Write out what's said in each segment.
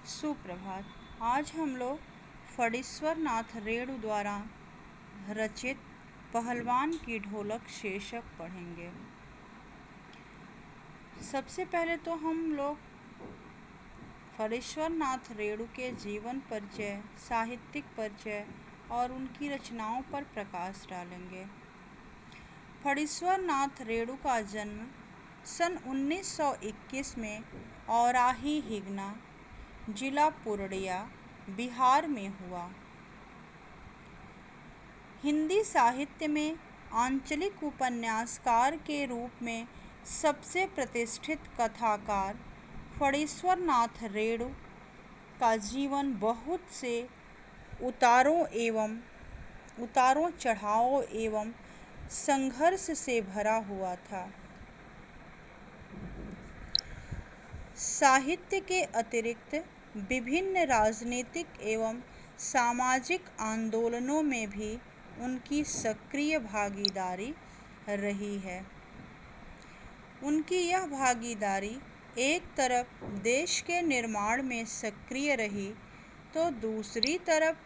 सुप्रभात। आज हम लोग फणीश्वर नाथ रेणु द्वारा रचित पहलवान की ढोलक शीर्षक पढ़ेंगे। सबसे पहले तो हम लोग फणीश्वर नाथ रेणु के जीवन परिचय, साहित्यिक परिचय और उनकी रचनाओं पर प्रकाश डालेंगे। फणीश्वर नाथ रेणु का जन्म सन 1921 में औराही हिगना, जिला पूर्णिया, बिहार में हुआ। हिंदी साहित्य में आंचलिक उपन्यासकार के रूप में सबसे प्रतिष्ठित कथाकार फणीश्वर नाथ रेणु का जीवन बहुत से उतारों चढ़ावों एवं संघर्ष से भरा हुआ था। साहित्य के अतिरिक्त विभिन्न राजनीतिक एवं सामाजिक आंदोलनों में भी उनकी सक्रिय भागीदारी रही है। उनकी यह भागीदारी एक तरफ देश के निर्माण में सक्रिय रही तो दूसरी तरफ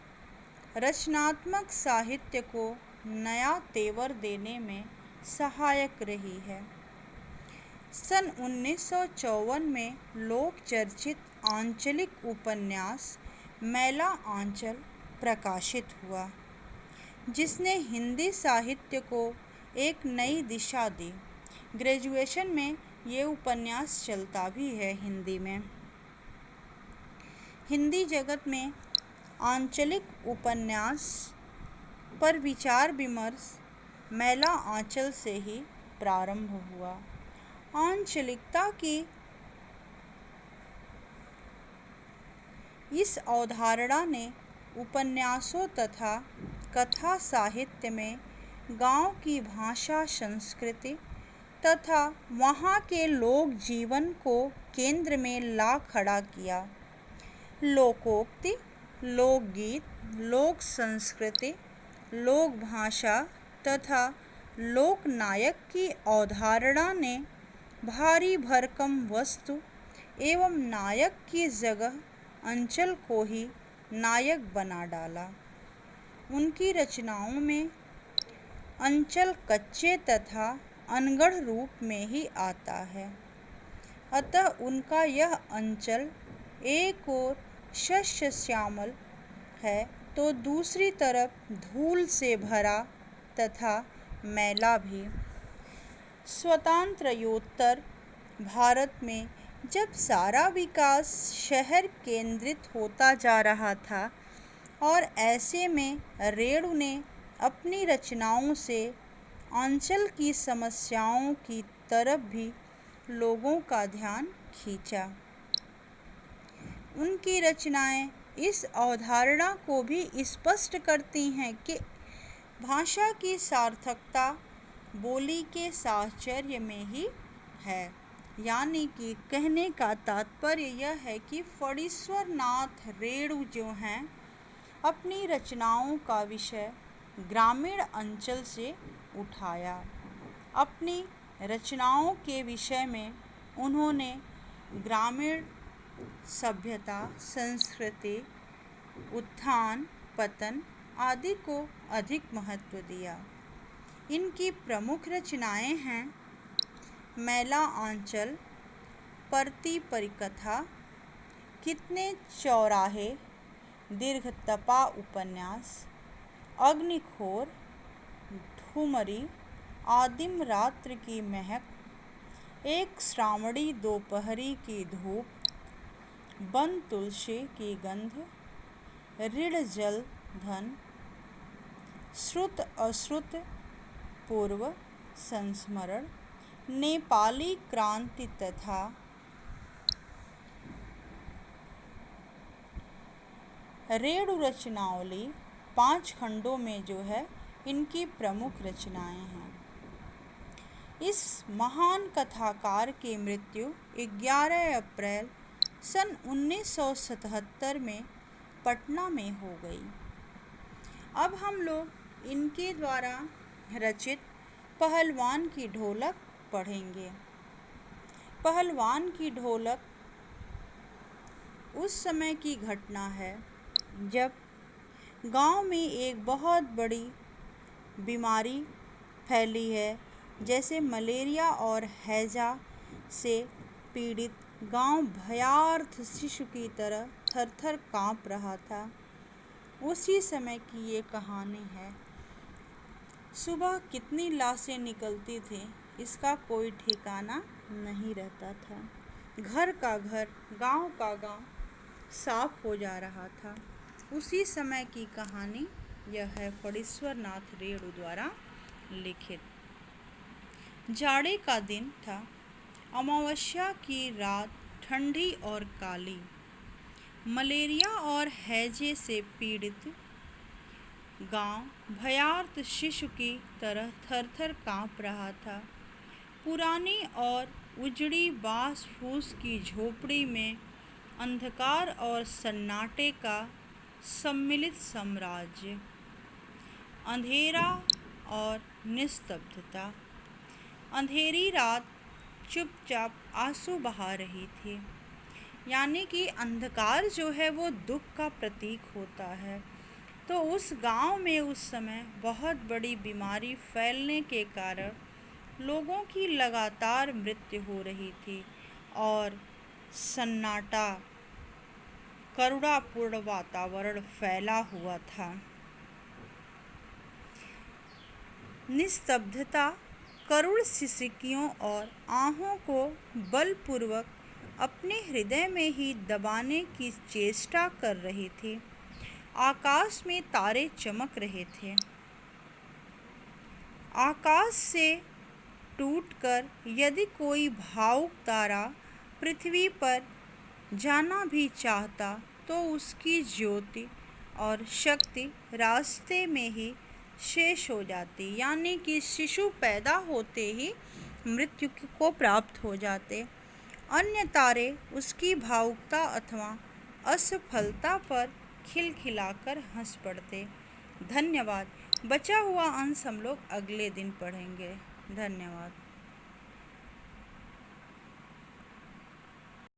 रचनात्मक साहित्य को नया तेवर देने में सहायक रही है। सन 1954 में लोक चर्चित आंचलिक उपन्यास मैला आंचल प्रकाशित हुआ, जिसने हिंदी साहित्य को एक नई दिशा दी। ग्रेजुएशन में ये उपन्यास चलता भी है हिंदी में। हिंदी जगत में आंचलिक उपन्यास पर विचार विमर्श मैला आंचल से ही प्रारंभ हुआ। आंचलिकता की इस अवधारणा ने उपन्यासों तथा कथा साहित्य में गांव की भाषा, संस्कृति तथा वहाँ के लोक जीवन को केंद्र में ला खड़ा किया। लोकोक्ति, लोकगीत, लोक संस्कृति, लोक भाषा तथा लोक नायक की अवधारणा ने भारी भरकम वस्तु एवं नायक की जगह अंचल को ही नायक बना डाला। उनकी रचनाओं में अंचल कच्चे तथा अनगढ़ रूप में ही आता है। अतः उनका यह अंचल एक ओर शस्य श्यामल है तो दूसरी तरफ धूल से भरा तथा मैला भी। स्वतंत्रोत्तर भारत में जब सारा विकास शहर केंद्रित होता जा रहा था और ऐसे में रेणु ने अपनी रचनाओं से अंचल की समस्याओं की तरफ भी लोगों का ध्यान खींचा। उनकी रचनाएं इस अवधारणा को भी स्पष्ट करती हैं कि भाषा की सार्थकता बोली के साहचर्य में ही है। यानी कि कहने का तात्पर्य यह है कि फणीश्वर नाथ रेणु जो हैं अपनी रचनाओं का विषय ग्रामीण अंचल से उठाया। अपनी रचनाओं के विषय में उन्होंने ग्रामीण सभ्यता, संस्कृति, उत्थान पतन आदि को अधिक महत्व दिया। इनकी प्रमुख रचनाएं हैं मैला आंचल, परती परिकथा, कितने चौराहे, दीर्घतपा उपन्यास, अग्निखोर, ठुमरी, आदिम रात्र की महक, एक श्रावणी दोपहरी की धूप, बन तुलसी की गंध, ऋण जल धन, श्रुत अश्रुत पूर्व संस्मरण, नेपाली क्रांति तथा रेणु रचनावली 5 खंडों में जो है इनकी प्रमुख रचनाएं हैं। इस महान कथाकार की मृत्यु 11 अप्रैल सन 1977 में पटना में हो गई। अब हम लोग इनके द्वारा रचित पहलवान की ढोलक पढ़ेंगे। पहलवान की ढोलक उस समय की घटना है जब गांव में एक बहुत बड़ी बीमारी फैली है। जैसे मलेरिया और हैजा से पीड़ित गांव भयार्थ शिशु की तरह थर-थर कांप रहा था। उसी समय की ये कहानी है। सुबह कितनी लाशें निकलती थीं, इसका कोई ठिकाना नहीं रहता था। घर का घर, गांव का गांव साफ हो जा रहा था। उसी समय की कहानी यह है फणीश्वर नाथ रेणु द्वारा लिखित। जाड़े का दिन था। अमावस्या की रात ठंडी और काली। मलेरिया और हैजे से पीड़ित गांव भयार्त शिशु की तरह थर-थर कांप रहा था। पुरानी और उजड़ी बांस फूस की झोपड़ी में अंधकार और सन्नाटे का सम्मिलित साम्राज्य। अंधेरा और निस्तब्धता। अंधेरी रात चुपचाप आंसू बहा रही थी। यानी कि अंधकार जो है वो दुख का प्रतीक होता है। तो उस गांव में उस समय बहुत बड़ी बीमारी फैलने के कारण लोगों की लगातार मृत्यु हो रही थी और सन्नाटा, करुणापूर्ण वातावरण फैला हुआ था। निस्तब्धता करुण सिसकियों और आहों को बलपूर्वक अपने हृदय में ही दबाने की चेष्टा कर रही थी। आकाश में तारे चमक रहे थे। आकाश से टूटकर यदि कोई भावुक तारा पृथ्वी पर जाना भी चाहता तो उसकी ज्योति और शक्ति रास्ते में ही शेष हो जाती। यानी कि शिशु पैदा होते ही मृत्यु को प्राप्त हो जाते। अन्य तारे उसकी भावुकता अथवा असफलता पर खिलखिलाकर हंस पड़ते। धन्यवाद। बचा हुआ अंश हम लोग अगले दिन पढ़ेंगे। धन्यवाद।